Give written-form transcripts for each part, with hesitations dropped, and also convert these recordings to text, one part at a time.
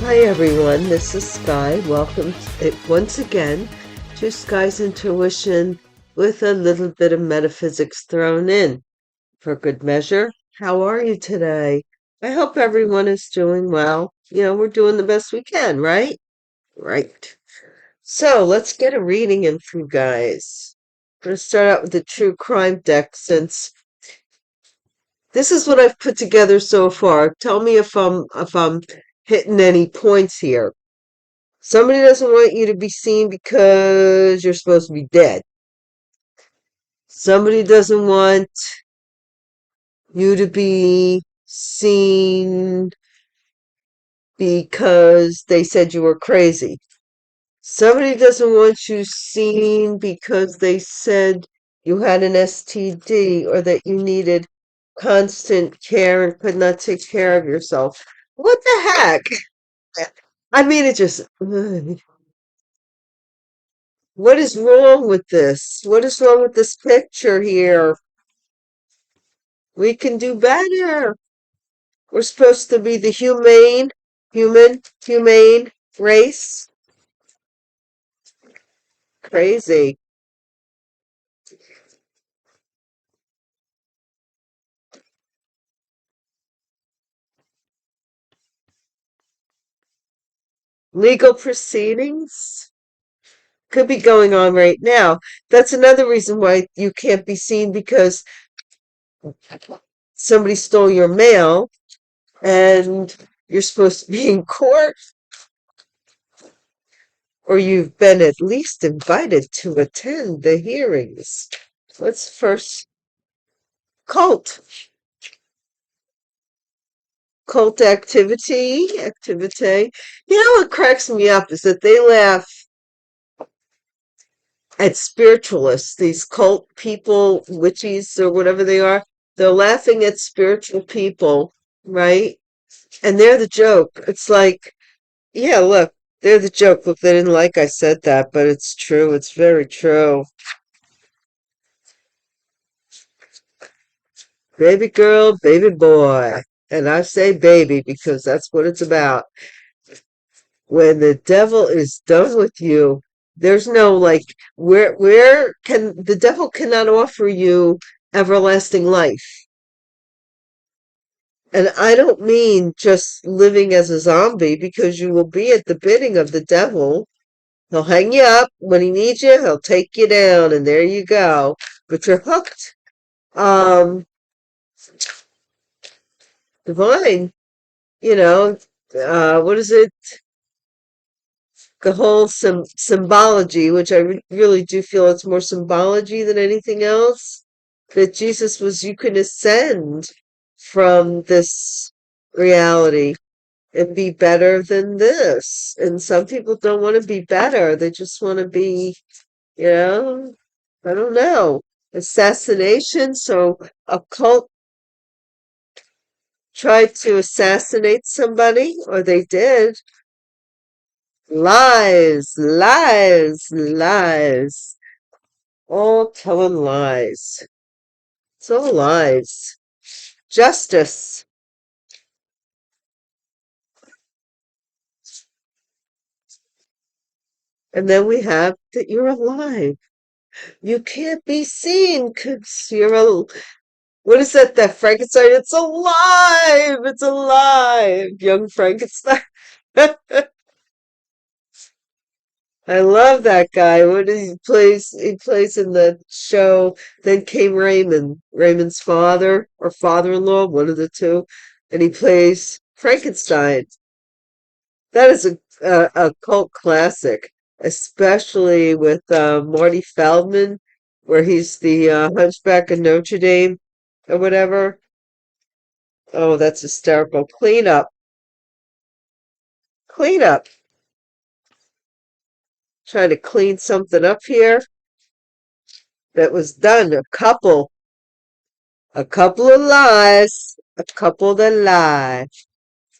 Hi everyone, this is Sky. Welcome once again to Sky's Intuition with a little bit of metaphysics thrown in. For good measure, how are you today? I hope everyone is doing well. We're doing the best we can, right? Right. So let's get a reading in for you guys. I'm going to start out with the true crime deck since this is what I've put together so far. Tell me if I'm hitting any points here. Somebody doesn't want you to be seen because you're supposed to be dead. Somebody doesn't want you to be seen because they said you were crazy. Somebody doesn't want you seen because they said you had an STD or that you needed constant care and could not take care of yourself. What the heck? I mean, it just. What is wrong with this? What is wrong with this picture here? We can do better. We're supposed to be the humane race. Crazy. Legal proceedings could be going on right now. That's another reason why you can't be seen because somebody stole your mail and you're supposed to be in court, or you've been at least invited to attend the hearings. Let's first cult. Cult activity. What cracks me up is that they laugh at spiritualists, these cult people, witches or whatever they are. They're laughing at spiritual people, right? And they're the joke. It's like, yeah, look, they're the joke. Look, they didn't like I said that, but it's true. It's very true. Baby girl, baby boy. And I say baby because that's what it's about. When the devil is done with you, there's no like where can the devil cannot offer you everlasting life. And I don't mean just living as a zombie because you will be at the bidding of the devil. He'll hang you up when he needs you, he'll take you down and there you go. But you're hooked. Um Divine, you know, what is it? The whole symbology, which I really do feel it's more symbology than anything else, that Jesus was, you can ascend from this reality and be better than this. And some people don't want to be better. They just want to be, you know, I don't know, assassination. So a cult tried to assassinate somebody, or they did. Lies, lies, lies. All telling lies. It's all lies. Justice. And then we have that you're alive. You can't be seen because you're a. What is that Frankenstein? It's alive! It's alive! Young Frankenstein. I love that guy. What is he plays? He plays in the show. Then came Raymond's father or father-in-law, one of the two, and he plays Frankenstein. That is a cult classic, especially with Marty Feldman, where he's the Hunchback of Notre Dame or whatever. Oh, that's hysterical. Clean up, clean up. Trying to clean something up here that was done. A couple of lies, a couple that lie.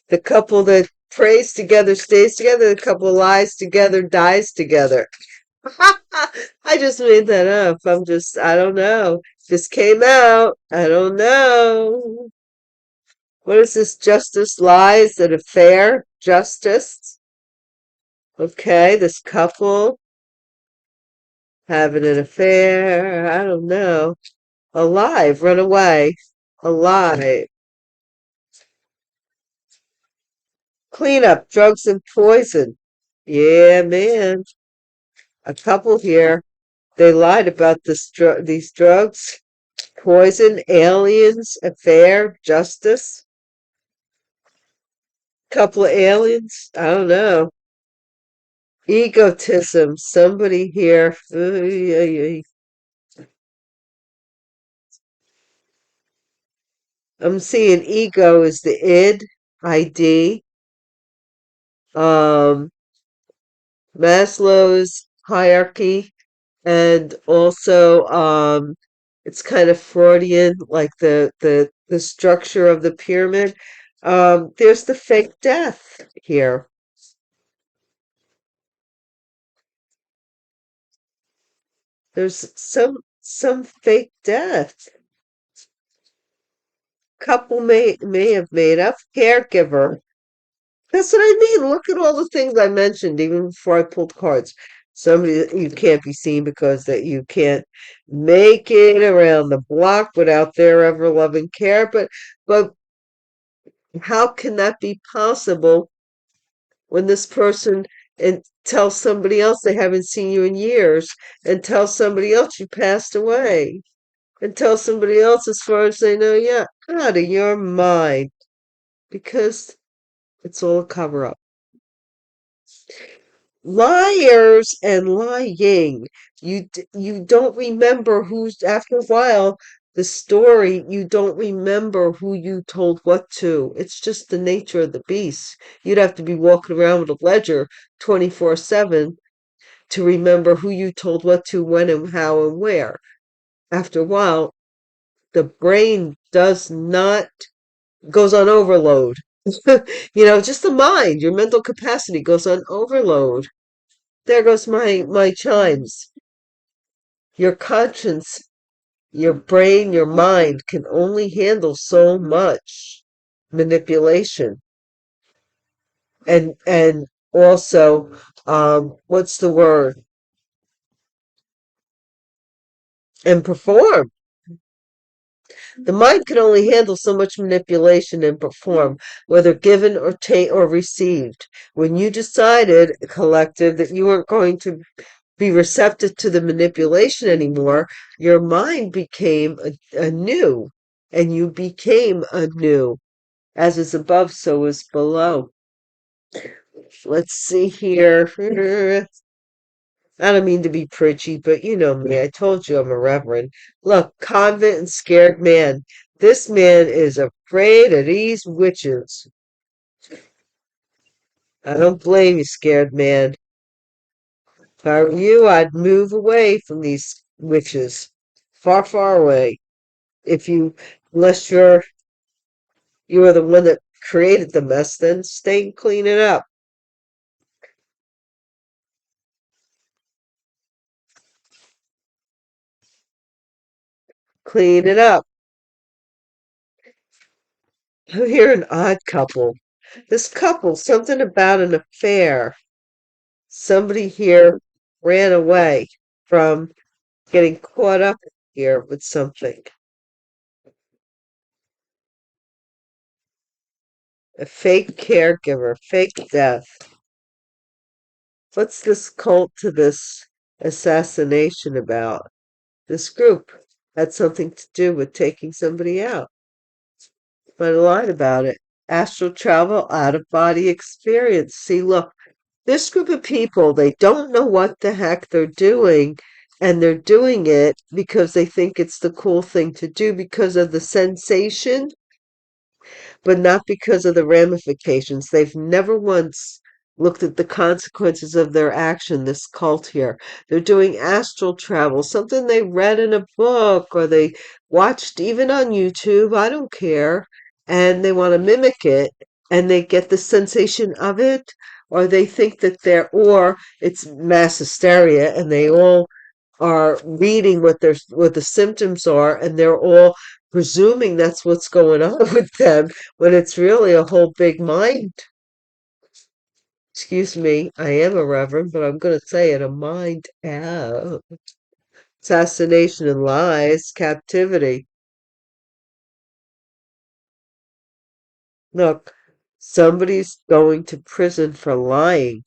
The couple that prays together stays together. The couple lies together dies together. I just made that up. I don't know. Just came out. I don't know. What is this? Justice lies at a fair? justice. Okay, this couple having an affair. I don't know. Alive, run away. Alive. Cleanup, drugs and poison. Yeah, man. A couple here. They lied about these drugs. Poison, aliens, affair, justice. Couple of aliens. I don't know. Egotism. Somebody here. I'm seeing ego is the ID. Um, Maslow's hierarchy, and also it's kind of Freudian, like the structure of the pyramid. There's the fake death here. There's some fake death. Couple may have made up. Caregiver. That's what I mean. Look at all the things I mentioned even before I pulled cards. Somebody that you can't be seen because that you can't make it around the block without their ever loving care. But how can that be possible when this person and tells somebody else they haven't seen you in years, and tells somebody else you passed away, and tells somebody else as far as they know, yeah, out of your mind, because it's all a cover up. Liars and lying. You don't remember who's, after a while, the story, you don't remember who you told what to. It's just the nature of the beast. You'd have to be walking around with a ledger 24/7 to remember who you told what to, when and how and where. After a while, the brain does not goes on overload. Just the mind, your mental capacity goes on overload. There goes my chimes. Your conscience, your brain, your mind can only handle so much manipulation. And also, what's the word? And perform. The mind can only handle so much manipulation and perform, whether given or received. When you decided, collective, that you weren't going to be receptive to the manipulation anymore, your mind became anew, and you became anew. As is above, so is below. Let's see here. I don't mean to be preachy, but you know me. I told you I'm a reverend. Look, convent and scared man. This man is afraid of these witches. I don't blame you, scared man. If I were you, I'd move away from these witches. Far, far away. Unless you are the one that created the mess, then stay and clean it up. Clean it up. I'm here an odd couple. This couple, something about an affair. Somebody here ran away from getting caught up here with something. A fake caregiver, fake death. What's this cult to this assassination about? This group had something to do with taking somebody out. But I lied about it. Astral travel, out of body experience. See, look, this group of people, they don't know what the heck they're doing, and they're doing it because they think it's the cool thing to do because of the sensation, but not because of the ramifications. They've never once looked at the consequences of their action, this cult here. They're doing astral travel, something they read in a book or they watched even on YouTube, I don't care, and they want to mimic it, and they get the sensation of it, or they think that or it's mass hysteria and they all are reading what the symptoms are, and they're all presuming that's what's going on with them when it's really a whole big mind. Excuse me, I am a reverend, but I'm going to say it, a mind out. Assassination and lies, captivity. Look, somebody's going to prison for lying.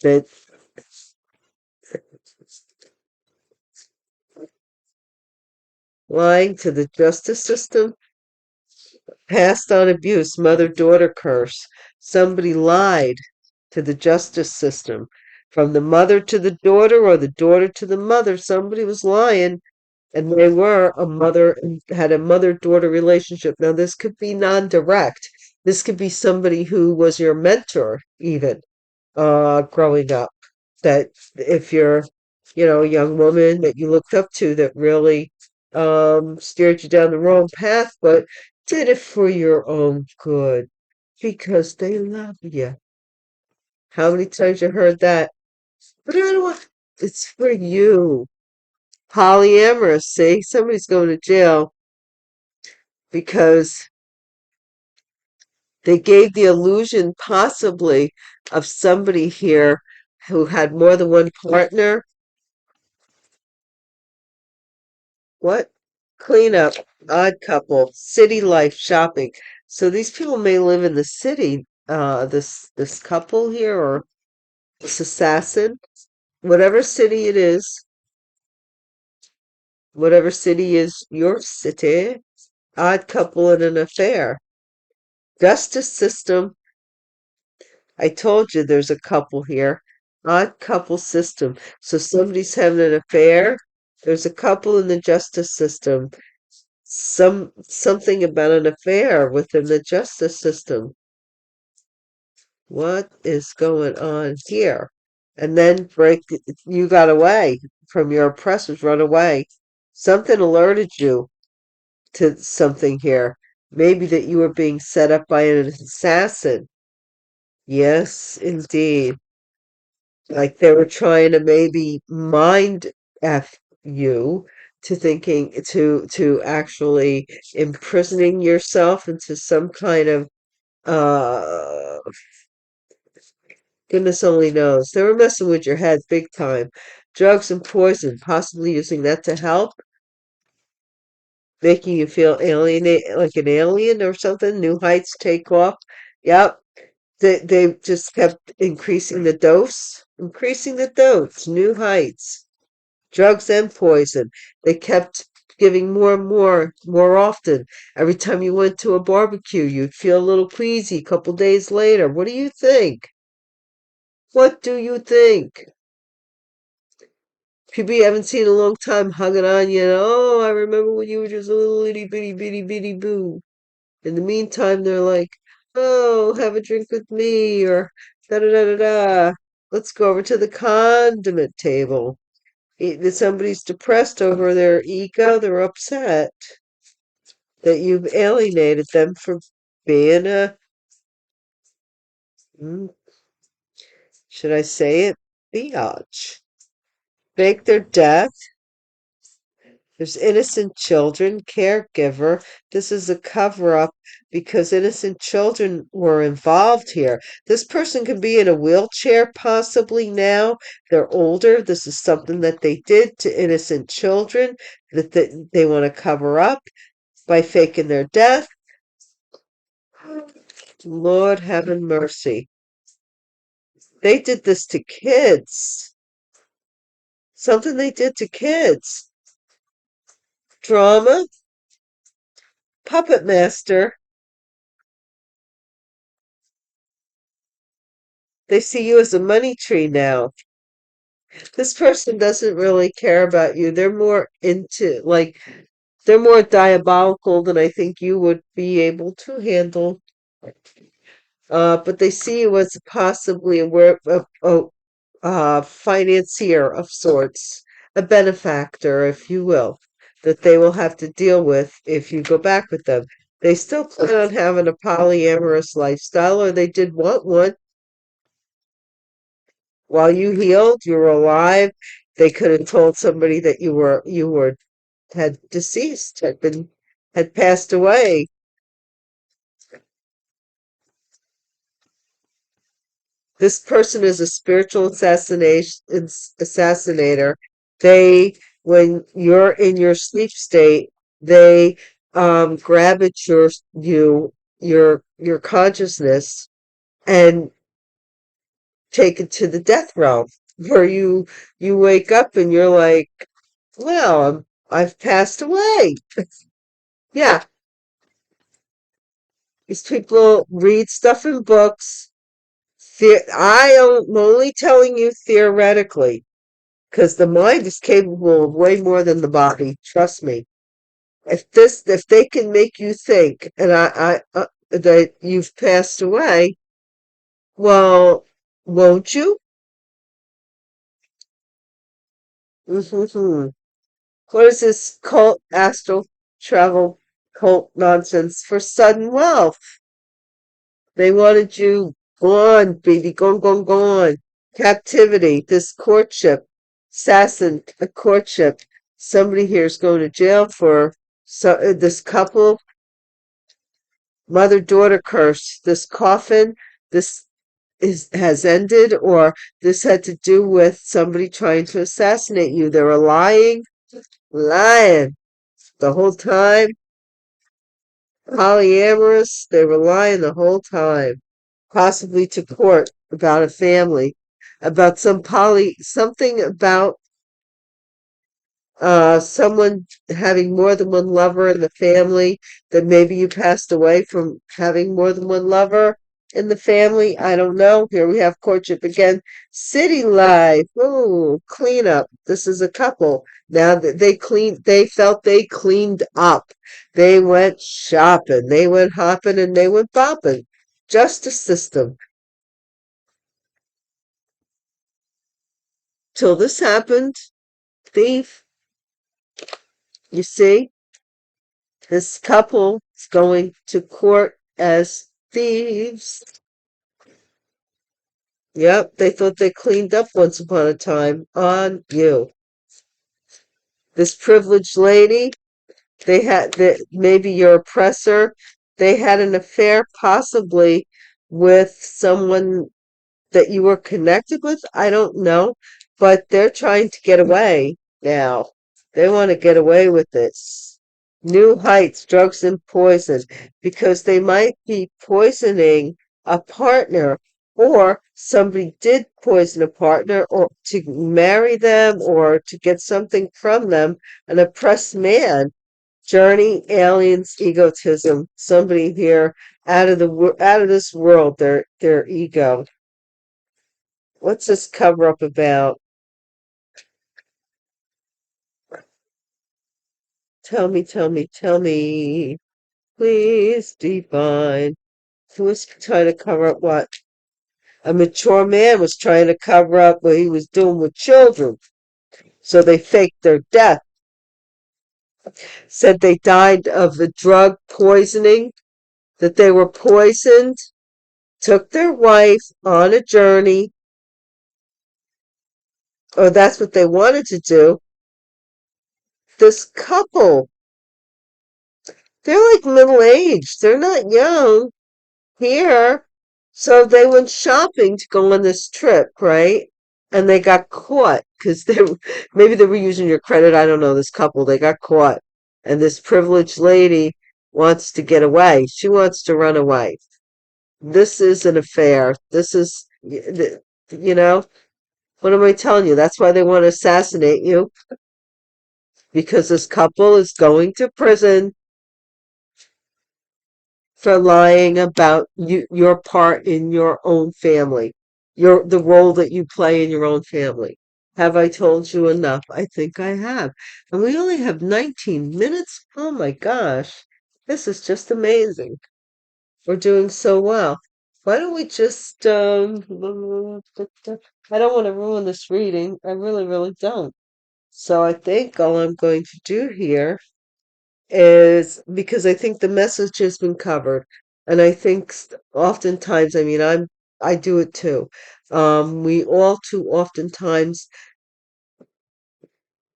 That lying to the justice system, passed on abuse, mother-daughter curse. Somebody lied to the justice system. From the mother to the daughter or the daughter to the mother, somebody was lying and they were a mother and had a mother-daughter relationship. Now, this could be non-direct. This could be somebody who was your mentor, even growing up. That if you're, a young woman that you looked up to that really steered you down the wrong path, but did it for your own good because they love you. How many times you heard that? But I don't want. It's for you. Polyamorous. See, somebody's going to jail because they gave the illusion, possibly, of somebody here who had more than one partner. What? Cleanup, odd couple, city life, shopping. So these people may live in the city, this couple here or this assassin, whatever city it is, whatever city is your city, odd couple in an affair. Justice system. I told you there's a couple here. Odd couple system. So somebody's having an affair. There's a couple in the justice system. Something about an affair within the justice system. What is going on here? And then you got away from your oppressors, run away. Something alerted you to something here. Maybe that you were being set up by an assassin. Yes, indeed. Like they were trying to maybe mind F you to thinking to actually imprisoning yourself into some kind of uh goodness only knows. They were messing with your head big time. Drugs and poison, possibly using that to help, making you feel alienate like an alien or something. New heights take off. Yep. They just kept increasing the dose, new heights, drugs and poison. They kept giving more and more often. Every time you went to a barbecue, you'd feel a little queasy a couple days later. What do you think? What do you think? People you haven't seen in a long time hugging on you. Oh, I remember when you were just a little itty bitty bitty bitty boo. In the meantime, they're like, oh, have a drink with me, or da da da da da. Let's go over to the condiment table. If somebody's depressed over their ego, they're upset that you've alienated them from being mm, should I say it, biatch. Fake their death. There's innocent children, caregiver. This is a cover up because innocent children were involved here. This person could be in a wheelchair possibly now. They're older. This is something that they did to innocent children that they want to cover up by faking their death. Lord heaven mercy. They did this to kids. Something they did to kids. Drama. Puppet master. They see you as a money tree now. This person doesn't really care about you. They're more they're more diabolical than I think you would be able to handle. But they see you as possibly a financier of sorts, a benefactor, if you will, that they will have to deal with if you go back with them. They still plan on having a polyamorous lifestyle, or they did want one. While you healed, you were alive. They could have told somebody that you were had deceased, had passed away. This person is a spiritual assassinator. They, when you're in your sleep state, they grab at your consciousness and take it to the death realm, where you wake up and you're like, well, I've passed away. Yeah, these people read stuff in books. I'm only telling you theoretically, because the mind is capable of way more than the body. Trust me. If they can make you think, and that you've passed away, well, won't you? Mm-hmm. What is this cult, astral travel cult nonsense for sudden wealth? They wanted you gone, baby, gone, gone, gone. Captivity, this courtship, a courtship. Somebody here is going to jail for this couple, mother-daughter curse. This coffin, this has ended, or this had to do with somebody trying to assassinate you. They were lying the whole time. Polyamorous, they were lying the whole time. Possibly to court about a family, about something about someone having more than one lover in the family, that maybe you passed away from having more than one lover in the family. I don't know. Here we have courtship again. City life. Oh, cleanup. This is a couple. Now that they felt they cleaned up. They went shopping, they went hopping, and they went bopping. Justice system. Till this happened, thief. You see? This couple is going to court as thieves. Yep, they thought they cleaned up once upon a time on you. This privileged lady, maybe your oppressor, they had an affair possibly with someone that you were connected with. I don't know, but they're trying to get away now. They want to get away with this. New heights, drugs and poison, because they might be poisoning a partner, or somebody did poison a partner, or to marry them, or to get something from them. An oppressed man. Journey, aliens, egotism. Somebody here out of this world. Their ego. What's this cover up about? Tell me, tell me, tell me. Please define. Who was trying to cover up what? A mature man was trying to cover up what he was doing with children. So they faked their death. Said they died of the drug poisoning, that they were poisoned, took their wife on a journey, or that's what they wanted to do. This couple, they're like middle aged. They're not young here. So they went shopping to go on this trip, right? And they got caught because maybe they were using your credit. I don't know. This couple, they got caught. And this privileged lady wants to get away. She wants to run away. This is an affair. This is, you know, what am I telling you? That's why they want to assassinate you, because this couple is going to prison for lying about your part in your own family, the role that you play in your own family. Have I told you enough? I think I have. And we only have 19 minutes. Oh my gosh. This is just amazing. We're doing so well. Why don't we just I don't want to ruin this reading. I really, really don't. So I think all I'm going to do here is, because I think the message has been covered, and I think oftentimes, I mean, I do it too. We all too oftentimes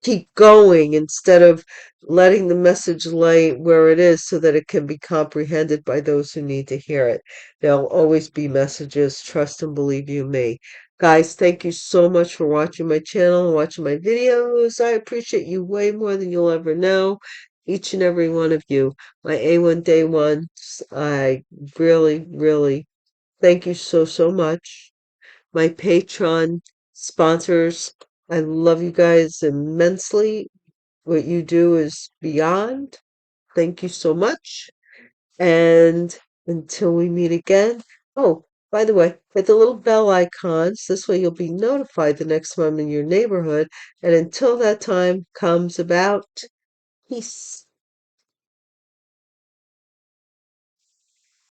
keep going instead of letting the message lay where it is so that it can be comprehended by those who need to hear it. There'll always be messages. Trust and believe you me. Guys, thank you so much for watching my channel and watching my videos. I appreciate you way more than you'll ever know. Each and every one of you. My A1 Day Ones, I really, really thank you so, so much. My Patreon sponsors, I love you guys immensely. What you do is beyond. Thank you so much. And until we meet again. Oh, by the way, hit the little bell icons. This way you'll be notified the next time I'm in your neighborhood. And until that time comes about, peace.